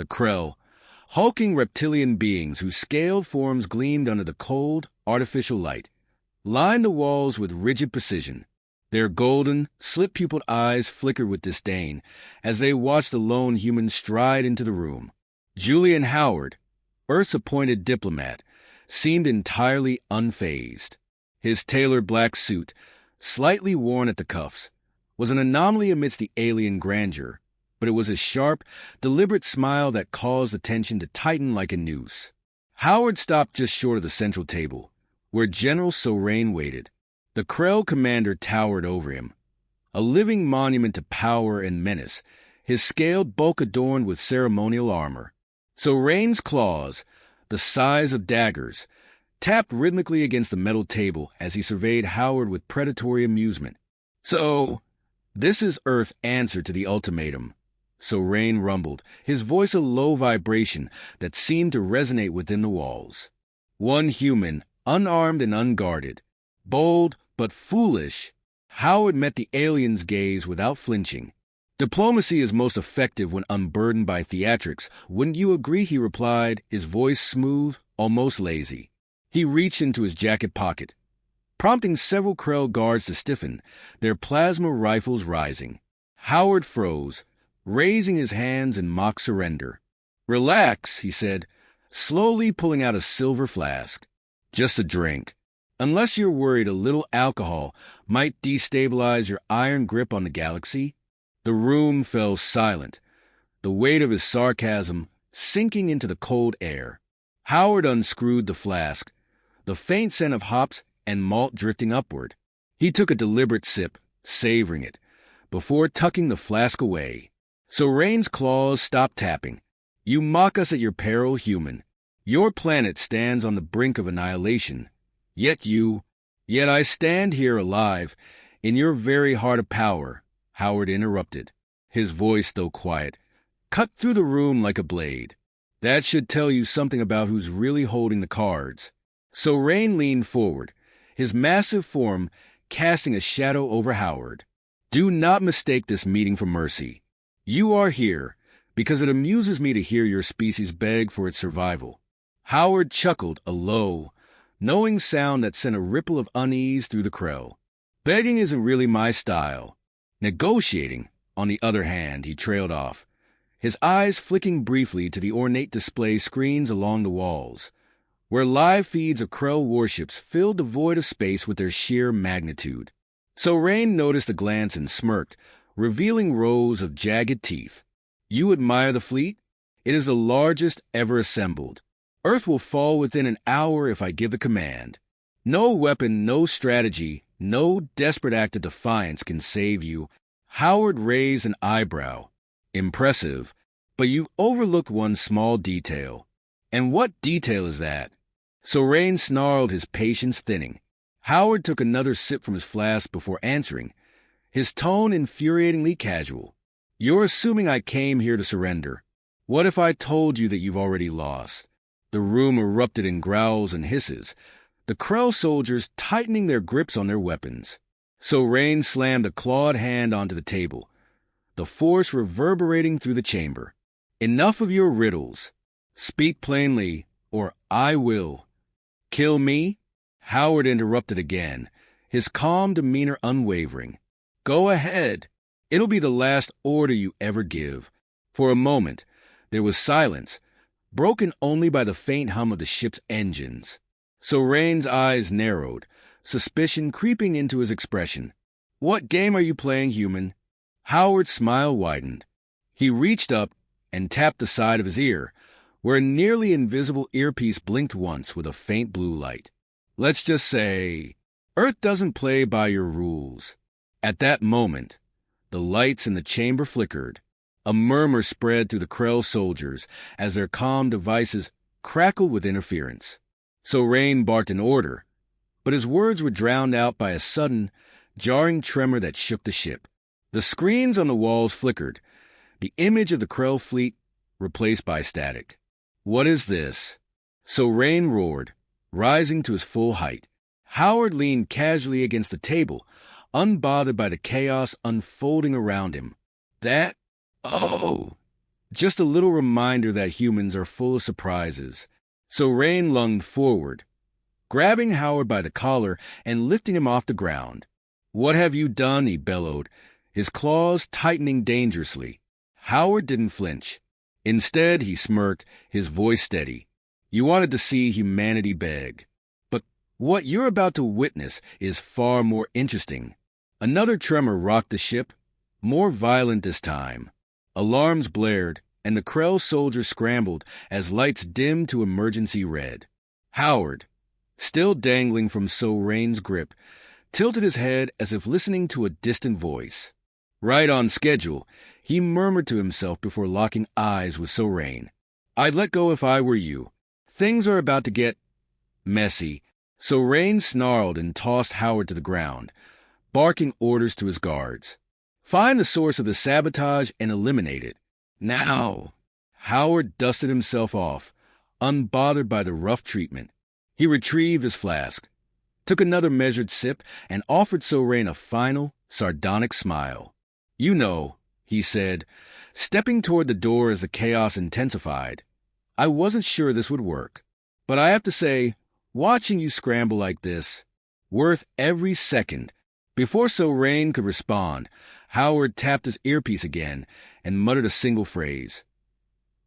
The Krell, hulking reptilian beings whose scaled forms gleamed under the cold, artificial light, lined the walls with rigid precision. Their golden, slit-pupiled eyes flickered with disdain as they watched the lone human stride into the room. Julian Howard, Earth's appointed diplomat, seemed entirely unfazed. His tailored black suit, slightly worn at the cuffs, was an anomaly amidst the alien grandeur, but it was his sharp, deliberate smile that caused attention to tighten like a noose. Howard stopped just short of the central table, where General Sorain waited. The Krell commander towered over him, a living monument to power and menace, his scaled bulk adorned with ceremonial armor. Sorain's claws, the size of daggers, tapped rhythmically against the metal table as he surveyed Howard with predatory amusement. "So, this is Earth's answer to the ultimatum," Sorain rumbled, his voice a low vibration that seemed to resonate within the walls. One human, unarmed and unguarded, bold but foolish, Howard met the alien's gaze without flinching. "Diplomacy is most effective when unburdened by theatrics, wouldn't you agree?" he replied, his voice smooth, almost lazy. He reached into his jacket pocket, prompting several Krell guards to stiffen, their plasma rifles rising. Howard froze, raising his hands in mock surrender. "Relax," he said, slowly pulling out a silver flask. "Just a drink. Unless you're worried a little alcohol might destabilize your iron grip on the galaxy." The room fell silent, the weight of his sarcasm sinking into the cold air. Howard unscrewed the flask, the faint scent of hops and malt drifting upward. He took a deliberate sip, savoring it, before tucking the flask away. Sorain's claws stopped tapping. "You mock us at your peril, human. Your planet stands on the brink of annihilation. Yet I stand here alive, in your very heart of power," Howard interrupted. His voice, though quiet, cut through the room like a blade. "That should tell you something about who's really holding the cards." Sorain leaned forward, his massive form casting a shadow over Howard. "Do not mistake this meeting for mercy. You are here because it amuses me to hear your species beg for its survival." Howard chuckled, a low, knowing sound that sent a ripple of unease through the Krell. "Begging isn't really my style. Negotiating, on the other hand," he trailed off, his eyes flicking briefly to the ornate display screens along the walls, where live feeds of Krell warships filled the void of space with their sheer magnitude. Sorain noticed a glance and smirked, revealing rows of jagged teeth. "You admire the fleet? It is the largest ever assembled. Earth will fall within an hour if I give the command. No weapon, no strategy, no desperate act of defiance can save you." Howard raised an eyebrow. "Impressive, but you've overlooked one small detail." "And what detail is that?" Sorain snarled, his patience thinning. Howard took another sip from his flask before answering, his tone infuriatingly casual. "You're assuming I came here to surrender. What if I told you that you've already lost?" The room erupted in growls and hisses, the Krell soldiers tightening their grips on their weapons. Sorain slammed a clawed hand onto the table, the force reverberating through the chamber. "Enough of your riddles. Speak plainly, or I will." "Kill me?" Howard interrupted again, his calm demeanor unwavering. "Go ahead. It'll be the last order you ever give." For a moment, there was silence, broken only by the faint hum of the ship's engines. Sorain's eyes narrowed, suspicion creeping into his expression. "What game are you playing, human?" Howard's smile widened. He reached up and tapped the side of his ear, where a nearly invisible earpiece blinked once with a faint blue light. "Let's just say, Earth doesn't play by your rules." At that moment, the lights in the chamber flickered. A murmur spread through the Krell soldiers as their comm devices crackled with interference. Sorain barked an order, but his words were drowned out by a sudden, jarring tremor that shook the ship. The screens on the walls flickered, the image of the Krell fleet replaced by static. "What is this?" Sorain roared, rising to his full height. Howard leaned casually against the table, unbothered by the chaos unfolding around him. "Oh, Just a little reminder that humans are full of surprises. So Rain lunged forward, grabbing Howard by the collar and lifting him off the ground. "What have you done?" he bellowed, his claws tightening dangerously. Howard didn't flinch. Instead, he smirked, his voice steady. "You wanted to see humanity beg. But what you're about to witness is far more interesting." Another tremor rocked the ship, more violent this time. Alarms blared, and the Krell soldiers scrambled as lights dimmed to emergency red. Howard, still dangling from So Rain's grip, tilted his head as if listening to a distant voice. "Right on schedule," he murmured to himself before locking eyes with So Rain. "I'd let go if I were you. Things are about to get messy." So Rain snarled and tossed Howard to the ground, barking orders to his guards. "Find the source of the sabotage and eliminate it. Now." Howard dusted himself off, unbothered by the rough treatment. He retrieved his flask, took another measured sip, and offered So Rain a final, sardonic smile. "You know," he said, stepping toward the door as the chaos intensified, "I wasn't sure this would work. But I have to say, watching you scramble like this, worth every second." Before So Rain could respond, Howard tapped his earpiece again and muttered a single phrase.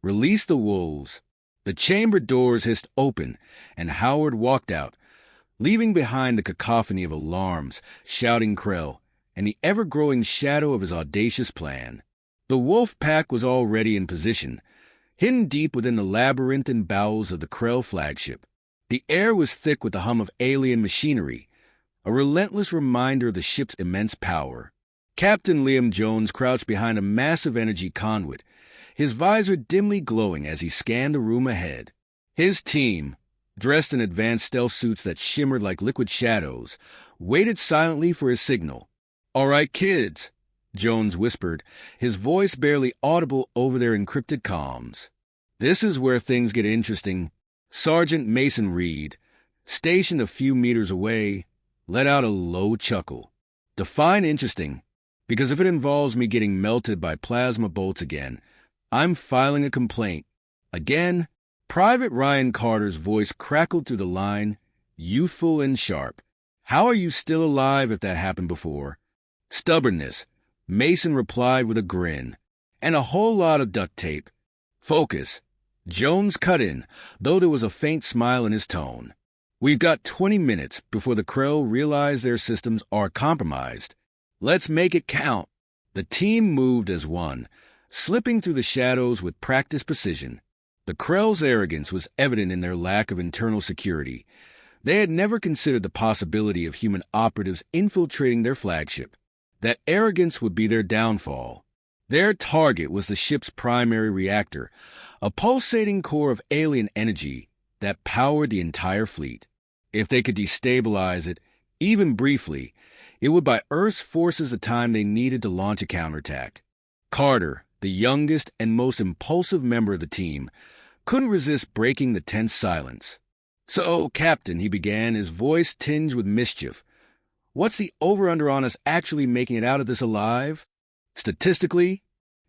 "Release the wolves." The chamber doors hissed open, and Howard walked out, leaving behind the cacophony of alarms, shouting Krell, and the ever-growing shadow of his audacious plan. The wolf pack was already in position, hidden deep within the labyrinthine bowels of the Krell flagship. The air was thick with the hum of alien machinery, a relentless reminder of the ship's immense power. Captain Liam Jones crouched behind a massive energy conduit, his visor dimly glowing as he scanned the room ahead. His team, dressed in advanced stealth suits that shimmered like liquid shadows, waited silently for his signal. "All right, kids," Jones whispered, his voice barely audible over their encrypted comms. "This is where things get interesting." Sergeant Mason Reed, stationed a few meters away, let out a low chuckle. "Define interesting, because if it involves me getting melted by plasma bolts again, I'm filing a complaint." Again, Private Ryan Carter's voice crackled through the line, youthful and sharp. "How are you still alive if that happened before?" "Stubbornness," Mason replied with a grin. "And a whole lot of duct tape." "Focus," Jones cut in, though there was a faint smile in his tone. "We've got 20 minutes before the Krell realize their systems are compromised. Let's make it count." The team moved as one, slipping through the shadows with practiced precision. The Krell's arrogance was evident in their lack of internal security. They had never considered the possibility of human operatives infiltrating their flagship. That arrogance would be their downfall. Their target was the ship's primary reactor, a pulsating core of alien energy that powered the entire fleet. If they could destabilize it, even briefly, it would buy Earth's forces the time they needed to launch a counterattack. Carter, the youngest and most impulsive member of the team, couldn't resist breaking the tense silence. "So, Captain," he began, his voice tinged with mischief, "what's the over-under on us actually making it out of this alive?" "Statistically,"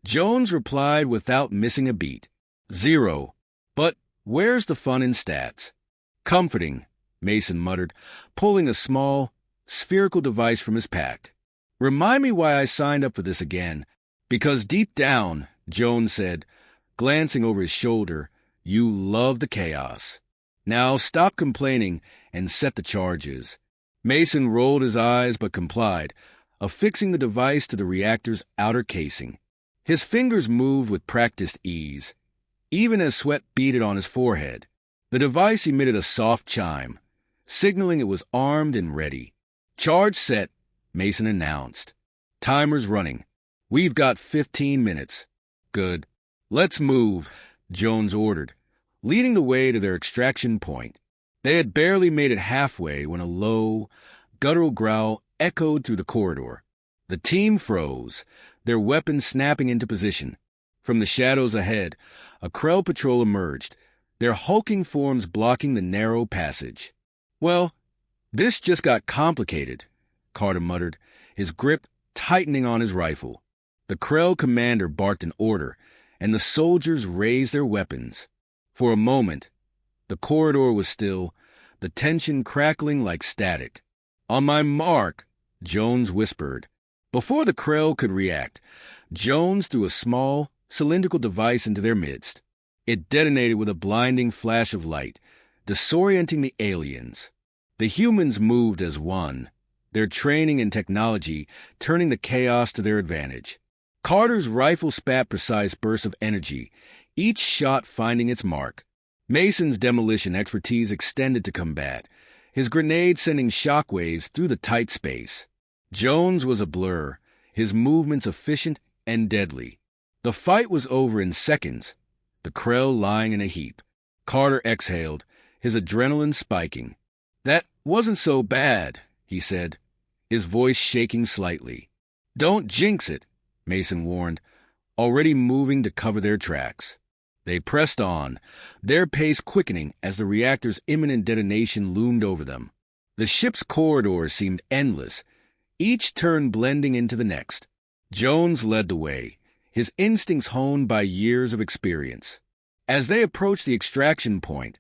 Jones replied without missing a beat, "0. But where's the fun in stats?" "Comforting," Mason muttered, pulling a small, spherical device from his pack. "Remind me why I signed up for this again." "Because deep down," Jones said, glancing over his shoulder, "you love the chaos. Now stop complaining and set the charges." Mason rolled his eyes but complied, affixing the device to the reactor's outer casing. His fingers moved with practiced ease, even as sweat beaded on his forehead. The device emitted a soft chime, signaling it was armed and ready. "Charge set," Mason announced. "Timer's running. We've got 15 minutes. "Good. Let's move," Jones ordered, leading the way to their extraction point. They had barely made it halfway when a low, guttural growl echoed through the corridor. The team froze, their weapons snapping into position. From the shadows ahead, a Krell patrol emerged, their hulking forms blocking the narrow passage. "Well, this just got complicated," Carter muttered, his grip tightening on his rifle. The Krell commander barked an order, and the soldiers raised their weapons. For a moment, the corridor was still, the tension crackling like static. "On my mark," Jones whispered. Before the Krell could react, Jones threw a small, cylindrical device into their midst. It detonated with a blinding flash of light, disorienting the aliens. The humans moved as one, their training and technology turning the chaos to their advantage. Carter's rifle spat precise bursts of energy, each shot finding its mark. Mason's demolition expertise extended to combat, his grenade sending shockwaves through the tight space. Jones was a blur, his movements efficient and deadly. The fight was over in seconds, the Krell lying in a heap. Carter exhaled, his adrenaline spiking. "That wasn't so bad," he said, his voice shaking slightly. "Don't jinx it," Mason warned, already moving to cover their tracks. They pressed on, their pace quickening as the reactor's imminent detonation loomed over them. The ship's corridors seemed endless, each turn blending into the next. Jones led the way, his instincts honed by years of experience. As they approached the extraction point,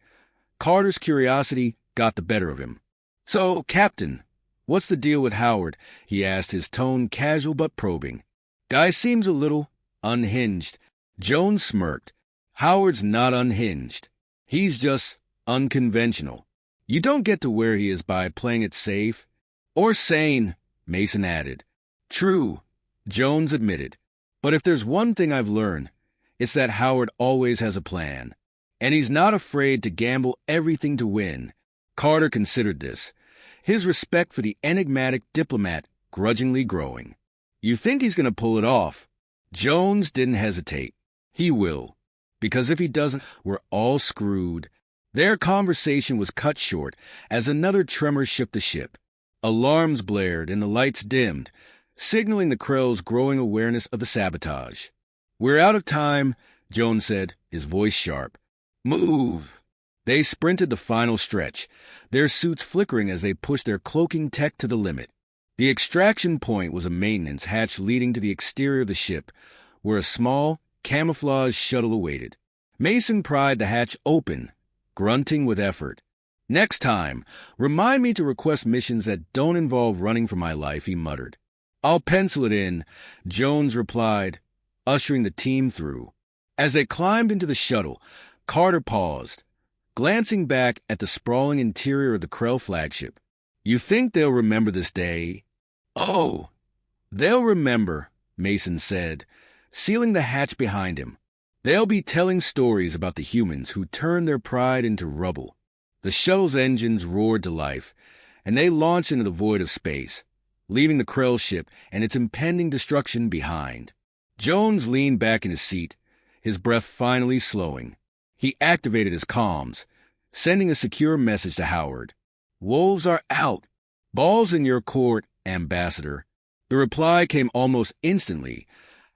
Carter's curiosity got the better of him. "So, Captain, what's the deal with Howard?" he asked, his tone casual but probing. "Guy seems a little unhinged." Jones smirked. "Howard's not unhinged. He's just unconventional. You don't get to where he is by playing it safe." "Or sane," Mason added. "True," Jones admitted. "But if there's one thing I've learned, it's that Howard always has a plan. And he's not afraid to gamble everything to win." Carter considered this, his respect for the enigmatic diplomat grudgingly growing. "You think he's going to pull it off?" Jones didn't hesitate. "He will. Because if he doesn't, we're all screwed." Their conversation was cut short as another tremor shook the ship. Alarms blared and the lights dimmed, signaling the Krell's growing awareness of the sabotage. "We're out of time," Jones said, his voice sharp. "Move!" They sprinted the final stretch, their suits flickering as they pushed their cloaking tech to the limit. The extraction point was a maintenance hatch leading to the exterior of the ship, where a small, camouflaged shuttle awaited. Mason pried the hatch open, grunting with effort. "Next time, remind me to request missions that don't involve running for my life," he muttered. "I'll pencil it in," Jones replied, ushering the team through. As they climbed into the shuttle, Carter paused, glancing back at the sprawling interior of the Krell flagship. "You think they'll remember this day?" "Oh, they'll remember," Mason said, sealing the hatch behind him. "They'll be telling stories about the humans who turned their pride into rubble." The shuttle's engines roared to life, and they launched into the void of space, leaving the Krell ship and its impending destruction behind. Jones leaned back in his seat, his breath finally slowing. He activated his comms, sending a secure message to Howard. "Wolves are out. Ball's in your court, Ambassador." The reply came almost instantly,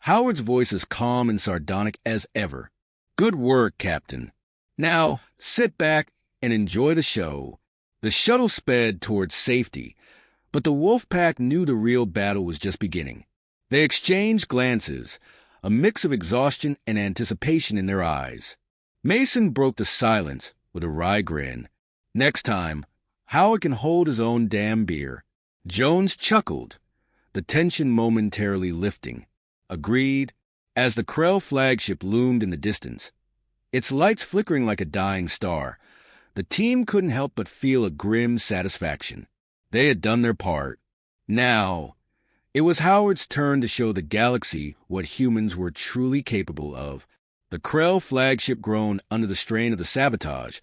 Howard's voice as calm and sardonic as ever. "Good work, Captain. Now, sit back and enjoy the show." The shuttle sped towards safety, but the wolf pack knew the real battle was just beginning. They exchanged glances, a mix of exhaustion and anticipation in their eyes. Mason broke the silence with a wry grin. "Next time, Howard can hold his own damn beer." Jones chuckled, the tension momentarily lifting. "Agreed." As the Krell flagship loomed in the distance, its lights flickering like a dying star, the team couldn't help but feel a grim satisfaction. They had done their part. Now, it was Howard's turn to show the galaxy what humans were truly capable of. The Krell flagship groaned under the strain of the sabotage,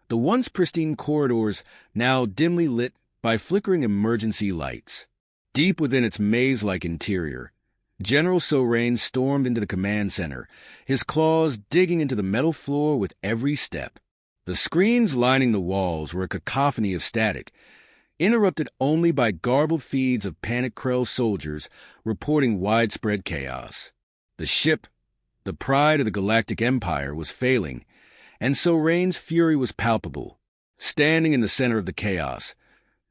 the once pristine corridors now dimly lit by flickering emergency lights. Deep within its maze-like interior, General Sorain stormed into the command center, his claws digging into the metal floor with every step. The screens lining the walls were a cacophony of static, interrupted only by garbled feeds of panicked Krell soldiers reporting widespread chaos. The ship, the pride of the Galactic Empire, was failing, and Sorain's fury was palpable. Standing in the center of the chaos,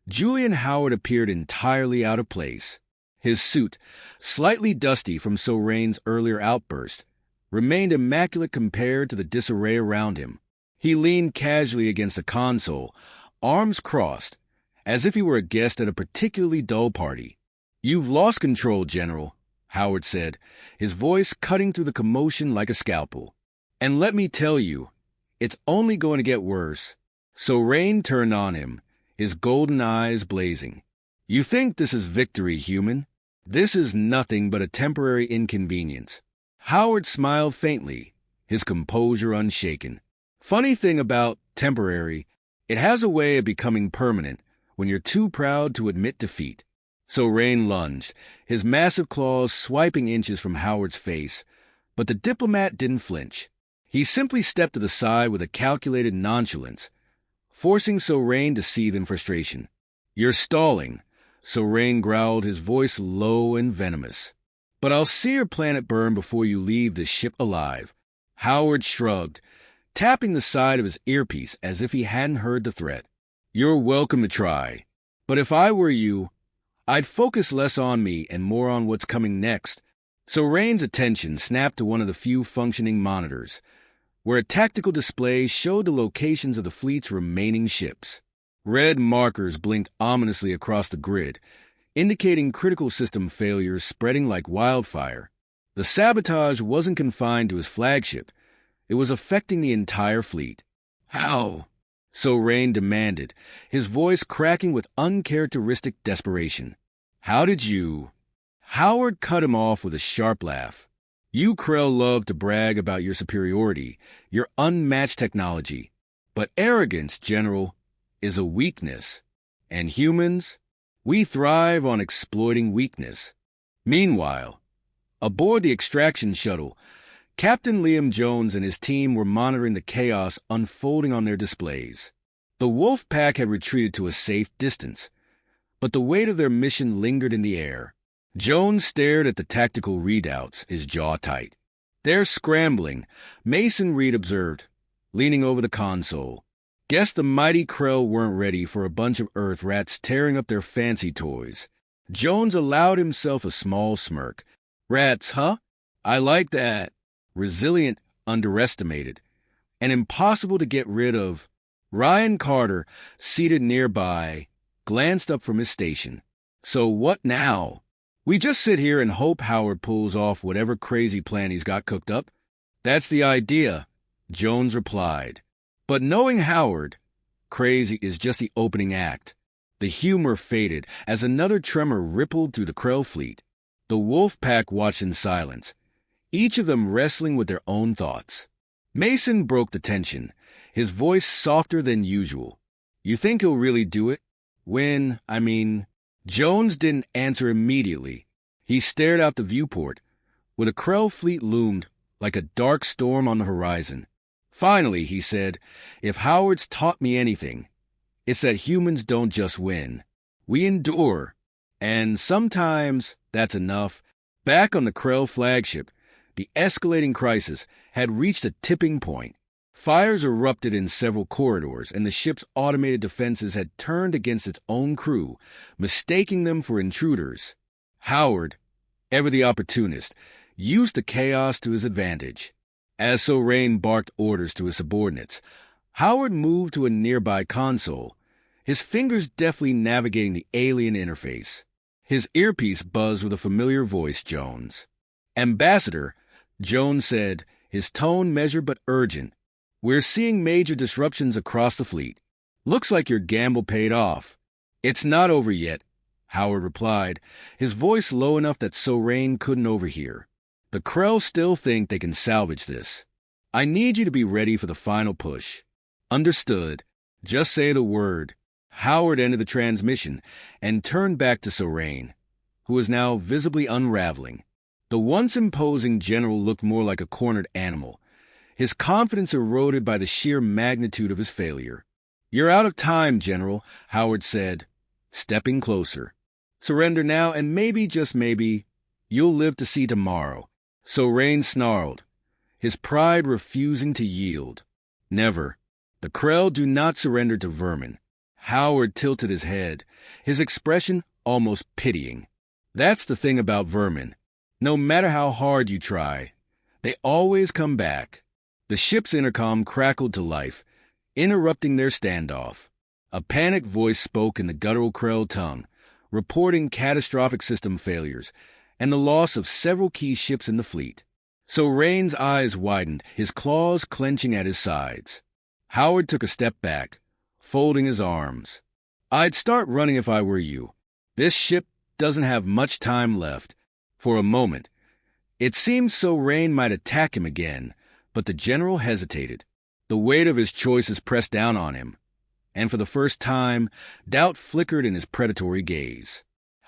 Julian Howard appeared entirely out of place. His suit, slightly dusty from Sorain's earlier outburst, remained immaculate compared to the disarray around him. He leaned casually against the console, arms crossed, as if he were a guest at a particularly dull party. "You've lost control, General," Howard said, his voice cutting through the commotion like a scalpel. "And let me tell you, it's only going to get worse." So Rain turned on him, his golden eyes blazing. "You think this is victory, human? This is nothing but a temporary inconvenience." Howard smiled faintly, his composure unshaken. "Funny thing about temporary, it has a way of becoming permanent when you're too proud to admit defeat." So Rain lunged, his massive claws swiping inches from Howard's face, but the diplomat didn't flinch. He simply stepped to the side with a calculated nonchalance, forcing Rain to seethe in frustration. "You're stalling," Rain growled, his voice low and venomous. "But I'll see your planet burn before you leave this ship alive." Howard shrugged, tapping the side of his earpiece as if he hadn't heard the threat. "You're welcome to try. But if I were you, I'd focus less on me and more on what's coming next." So Rain's attention snapped to one of the few functioning monitors, where a tactical display showed the locations of the fleet's remaining ships. Red markers blinked ominously across the grid, indicating critical system failures spreading like wildfire. The sabotage wasn't confined to his flagship. It was affecting the entire fleet. "How?" So Rain demanded, his voice cracking with uncharacteristic desperation. "How did you—" Howard cut him off with a sharp laugh. "You Krell love to brag about your superiority, your unmatched technology. But arrogance, General, is a weakness. And humans, we thrive on exploiting weakness." Meanwhile, aboard the extraction shuttle, Captain Liam Jones and his team were monitoring the chaos unfolding on their displays. The wolf pack had retreated to a safe distance, but the weight of their mission lingered in the air. Jones stared at the tactical readouts, his jaw tight. "They're scrambling," Mason Reed observed, leaning over the console. "Guess the mighty Krell weren't ready for a bunch of Earth rats tearing up their fancy toys." Jones allowed himself a small smirk. "Rats, huh? I like that. Resilient, underestimated, and impossible to get rid of." Ryan Carter, seated nearby, glanced up from his station. "So what now? We just sit here and hope Howard pulls off whatever crazy plan he's got cooked up?" "That's the idea," Jones replied. "But knowing Howard, crazy is just the opening act." The humor faded as another tremor rippled through the Krell fleet. The wolf pack watched in silence, each of them wrestling with their own thoughts. Mason broke the tension, his voice softer than usual. "You think he'll really do it? Jones didn't answer immediately. He stared out the viewport, where the Krell fleet loomed like a dark storm on the horizon. Finally, he said, "If Howard's taught me anything, it's that humans don't just win. We endure. And sometimes that's enough." Back on the Krell flagship, the escalating crisis had reached a tipping point. Fires erupted in several corridors, and the ship's automated defenses had turned against its own crew, mistaking them for intruders. Howard, ever the opportunist, used the chaos to his advantage. As Rain barked orders to his subordinates, Howard moved to a nearby console, his fingers deftly navigating the alien interface. His earpiece buzzed with a familiar voice, Jones. "Ambassador," Jones said, his tone measured but urgent, "we're seeing major disruptions across the fleet. Looks like your gamble paid off." "It's not over yet," Howard replied, his voice low enough that Rain couldn't overhear. "The Krell still think they can salvage this. I need you to be ready for the final push." "Understood. Just say the word." Howard ended the transmission and turned back to Rain, who was now visibly unraveling. The once imposing general looked more like a cornered animal, his confidence eroded by the sheer magnitude of his failure. "You're out of time, General," Howard said, stepping closer. "Surrender now, and maybe, just maybe, you'll live to see tomorrow." Rain snarled, his pride refusing to yield. "Never. The Krell do not surrender to vermin." Howard tilted his head, his expression almost pitying. "That's the thing about vermin. No matter how hard you try, They always come back. The ship's intercom crackled to life, interrupting their standoff. A panicked voice spoke in the guttural Krell tongue, reporting catastrophic system failures and the loss of several key ships in the fleet. So Rain's eyes widened, his claws clenching at his sides. Howard took a step back, folding his arms. "I'd start running if I were you. This ship doesn't have much time left." For a moment, it seemed so Rain might attack him again, but the general hesitated. The weight of his choices pressed down on him, and for the first time, doubt flickered in his predatory gaze.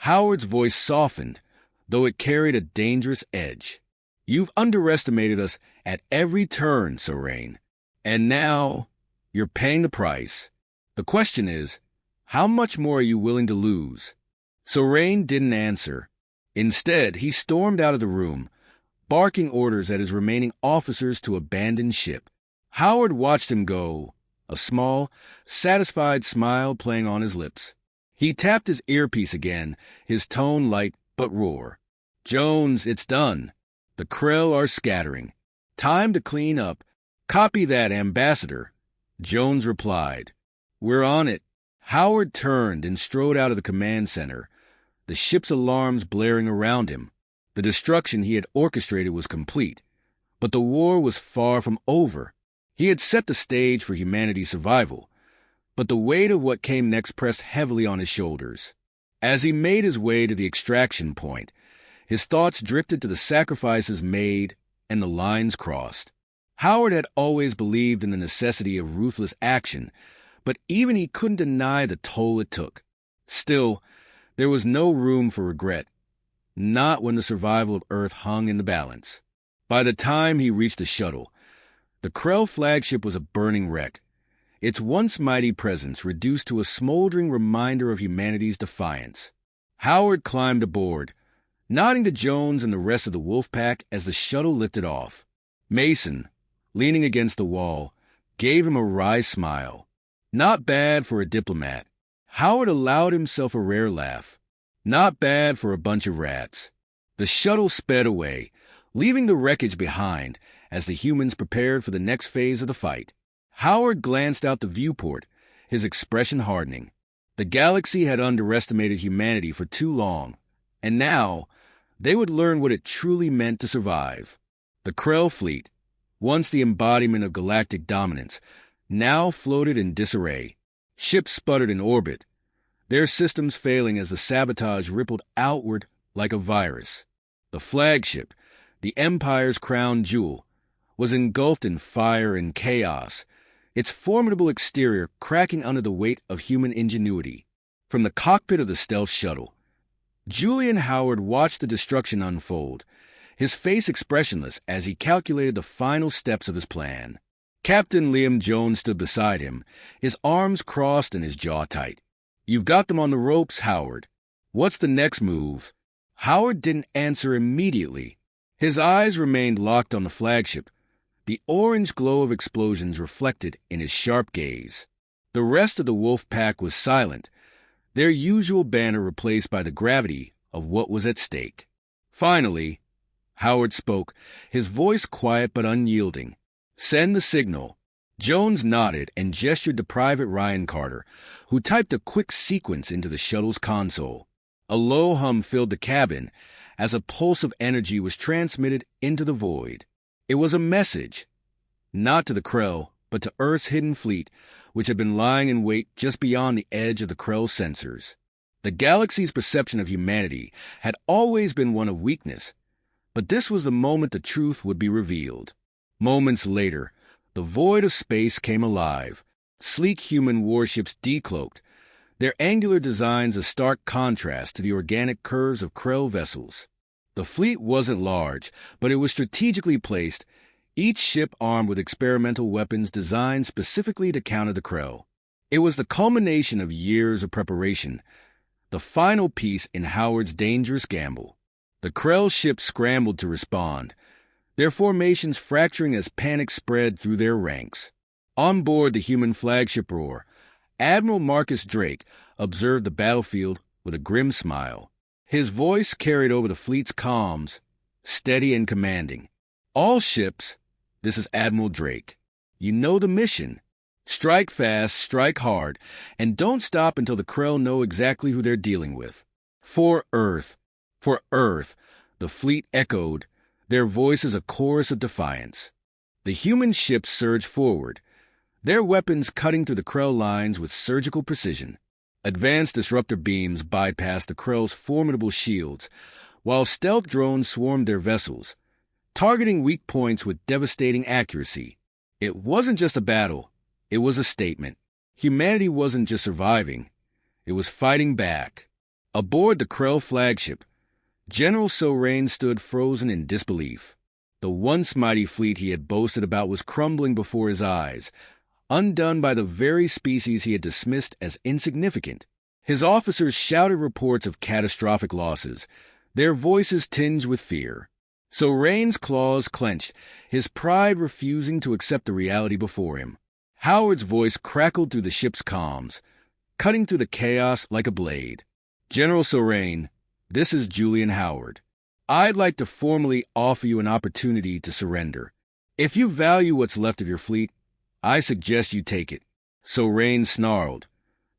Howard's voice softened, though it carried a dangerous edge. "You've underestimated us at every turn, Sir Rain, and now you're paying the price. The question is, how much more are you willing to lose?" Sir Rain didn't answer. Instead, he stormed out of the room, barking orders at his remaining officers to abandon ship. Howard watched him go, a small, satisfied smile playing on his lips. He tapped his earpiece again, his tone light but roar. "Jones, it's done. The Krell are scattering. Time to clean up. Copy that, Ambassador." Jones replied. "We're on it." Howard turned and strode out of the command center, the ship's alarms blaring around him. The destruction he had orchestrated was complete, but the war was far from over. He had set the stage for humanity's survival, but the weight of what came next pressed heavily on his shoulders. As he made his way to the extraction point, his thoughts drifted to the sacrifices made and the lines crossed. Howard had always believed in the necessity of ruthless action, but even he couldn't deny the toll it took. Still, there was no room for regret, not when the survival of Earth hung in the balance. By the time he reached the shuttle, the Krell flagship was a burning wreck, its once mighty presence reduced to a smoldering reminder of humanity's defiance. Howard climbed aboard, nodding to Jones and the rest of the wolf pack as the shuttle lifted off. Mason, leaning against the wall, gave him a wry smile. Not bad for a diplomat. Howard allowed himself a rare laugh. Not bad for a bunch of rats. The shuttle sped away, leaving the wreckage behind as the humans prepared for the next phase of the fight. Howard glanced out the viewport, his expression hardening. The galaxy had underestimated humanity for too long, and now they would learn what it truly meant to survive. The Krell fleet, once the embodiment of galactic dominance, now floated in disarray. Ships sputtered in orbit, their systems failing as the sabotage rippled outward like a virus. The flagship, the Empire's crown jewel, was engulfed in fire and chaos, its formidable exterior cracking under the weight of human ingenuity. From the cockpit of the stealth shuttle, Julian Howard watched the destruction unfold, his face expressionless as he calculated the final steps of his plan. Captain Liam Jones stood beside him, his arms crossed and his jaw tight. "You've got them on the ropes, Howard. What's the next move?" Howard didn't answer immediately. His eyes remained locked on the flagship, the orange glow of explosions reflected in his sharp gaze. The rest of the wolf pack was silent, their usual banner replaced by the gravity of what was at stake. Finally, Howard spoke, his voice quiet but unyielding. "Send the signal." Jones nodded and gestured to Private Ryan Carter, who typed a quick sequence into the shuttle's console. A low hum filled the cabin as a pulse of energy was transmitted into the void. It was a message, not to the Krell, but to Earth's hidden fleet, which had been lying in wait just beyond the edge of the Krell sensors. The galaxy's perception of humanity had always been one of weakness, but this was the moment the truth would be revealed. Moments later, the void of space came alive, sleek human warships decloaked, their angular designs a stark contrast to the organic curves of Krell vessels. The fleet wasn't large, but it was strategically placed, each ship armed with experimental weapons designed specifically to counter the Krell. It was the culmination of years of preparation, the final piece in Howard's dangerous gamble. The Krell ships scrambled to respond, their formations fracturing as panic spread through their ranks. On board the human flagship Roar, Admiral Marcus Drake observed the battlefield with a grim smile. His voice carried over the fleet's comms, steady and commanding. All ships, this is Admiral Drake. You know the mission. Strike fast, strike hard, and don't stop until the Krell know exactly who they're dealing with. For Earth, for Earth, the fleet echoed, their voices a chorus of defiance. The human ships surged forward, their weapons cutting through the Krell lines with surgical precision. Advanced disruptor beams bypassed the Krell's formidable shields, while stealth drones swarmed their vessels, targeting weak points with devastating accuracy. It wasn't just a battle, it was a statement. Humanity wasn't just surviving, it was fighting back. Aboard the Krell flagship, General Sorain stood frozen in disbelief. The once mighty fleet he had boasted about was crumbling before his eyes, undone by the very species he had dismissed as insignificant. His officers shouted reports of catastrophic losses, their voices tinged with fear. Sorain's claws clenched, his pride refusing to accept the reality before him. Howard's voice crackled through the ship's comms, cutting through the chaos like a blade. General Sorain, this is Julian Howard. I'd like to formally offer you an opportunity to surrender. If you value what's left of your fleet, I suggest you take it. Sorain snarled,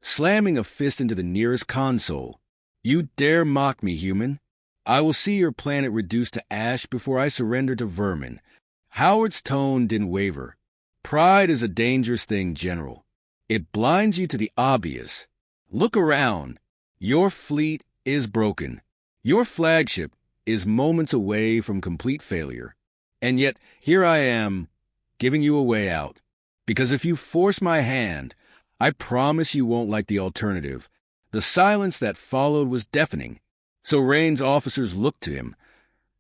slamming a fist into the nearest console. You dare mock me, human? I will see your planet reduced to ash before I surrender to vermin. Howard's tone didn't waver. Pride is a dangerous thing, General. It blinds you to the obvious. Look around. Your fleet is broken. Your flagship is moments away from complete failure. And yet, here I am, giving you a way out. Because if you force my hand, I promise you won't like the alternative. The silence that followed was deafening. Sorain's officers looked to him,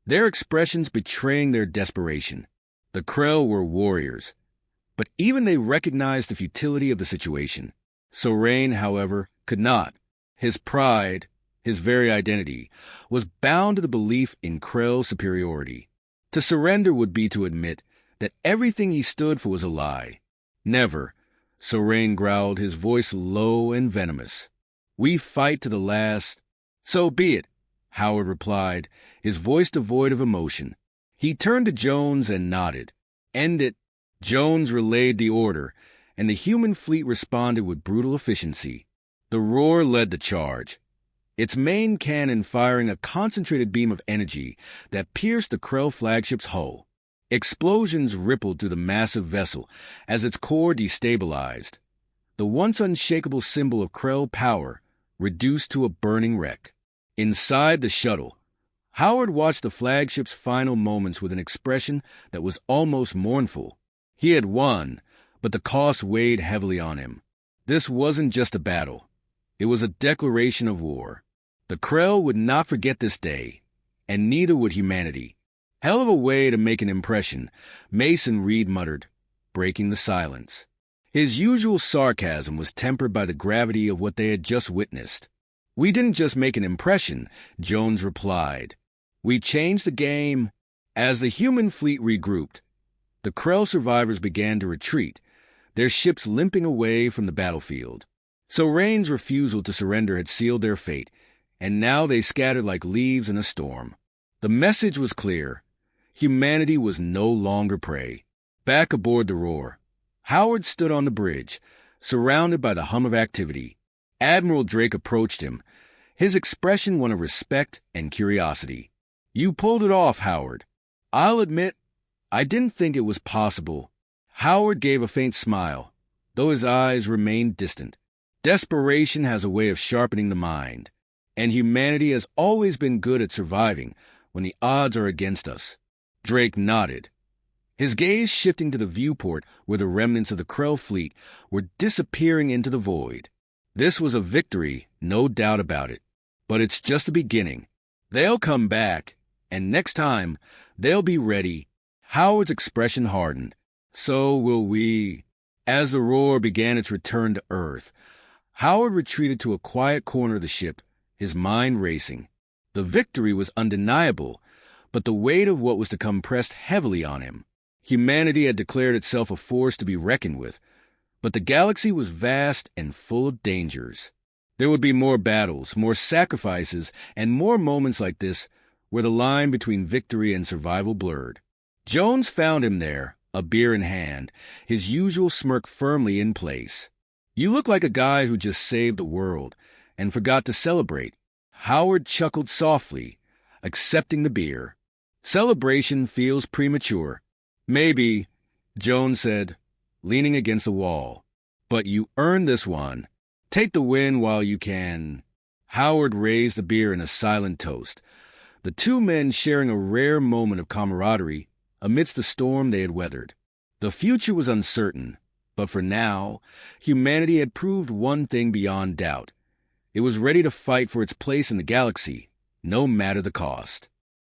their expressions betraying their desperation. The Krell were warriors, but even they recognized the futility of the situation. Sorain, however, could not. His pride, his very identity, was bound to the belief in Krell's superiority. To surrender would be to admit that everything he stood for was a lie. Never, Sorain growled, his voice low and venomous. We fight to the last. So be it, Howard replied, his voice devoid of emotion. He turned to Jones and nodded. End it. Jones relayed the order, and the human fleet responded with brutal efficiency. The roar led the charge, its main cannon firing a concentrated beam of energy that pierced the Krell flagship's hull. Explosions rippled through the massive vessel as its core destabilized. The once unshakable symbol of Krell power reduced to a burning wreck. Inside the shuttle, Howard watched the flagship's final moments with an expression that was almost mournful. He had won, but the cost weighed heavily on him. This wasn't just a battle. It was a declaration of war. The Krell would not forget this day, and neither would humanity. Hell of a way to make an impression, Mason Reed muttered, breaking the silence. His usual sarcasm was tempered by the gravity of what they had just witnessed. We didn't just make an impression, Jones replied. We changed the game. As the human fleet regrouped, the Krell survivors began to retreat, their ships limping away from the battlefield. Sorain's refusal to surrender had sealed their fate, and now they scattered like leaves in a storm. The message was clear. Humanity was no longer prey. Back aboard the Roar, Howard stood on the bridge, surrounded by the hum of activity. Admiral Drake approached him, his expression one of respect and curiosity. You pulled it off, Howard. I'll admit, I didn't think it was possible. Howard gave a faint smile, though his eyes remained distant. Desperation has a way of sharpening the mind, and humanity has always been good at surviving when the odds are against us. Drake nodded, his gaze shifting to the viewport where the remnants of the Krell fleet were disappearing into the void. This was a victory, no doubt about it, but it's just the beginning. They'll come back, and next time, they'll be ready. Howard's expression hardened. So will we. As the Roar began its return to Earth, Howard retreated to a quiet corner of the ship, his mind racing. The victory was undeniable, but the weight of what was to come pressed heavily on him. Humanity had declared itself a force to be reckoned with, but the galaxy was vast and full of dangers. There would be more battles, more sacrifices, and more moments like this where the line between victory and survival blurred. Jones found him there, a beer in hand, his usual smirk firmly in place. "You look like a guy who just saved the world and forgot to celebrate." Howard chuckled softly, accepting the beer. "Celebration feels premature." "Maybe," Jones said, leaning against the wall. "But you earned this one. Take the win while you can." Howard raised the beer in a silent toast, the two men sharing a rare moment of camaraderie amidst the storm they had weathered. The future was uncertain, but for now, humanity had proved one thing beyond doubt. It was ready to fight for its place in the galaxy, no matter the cost.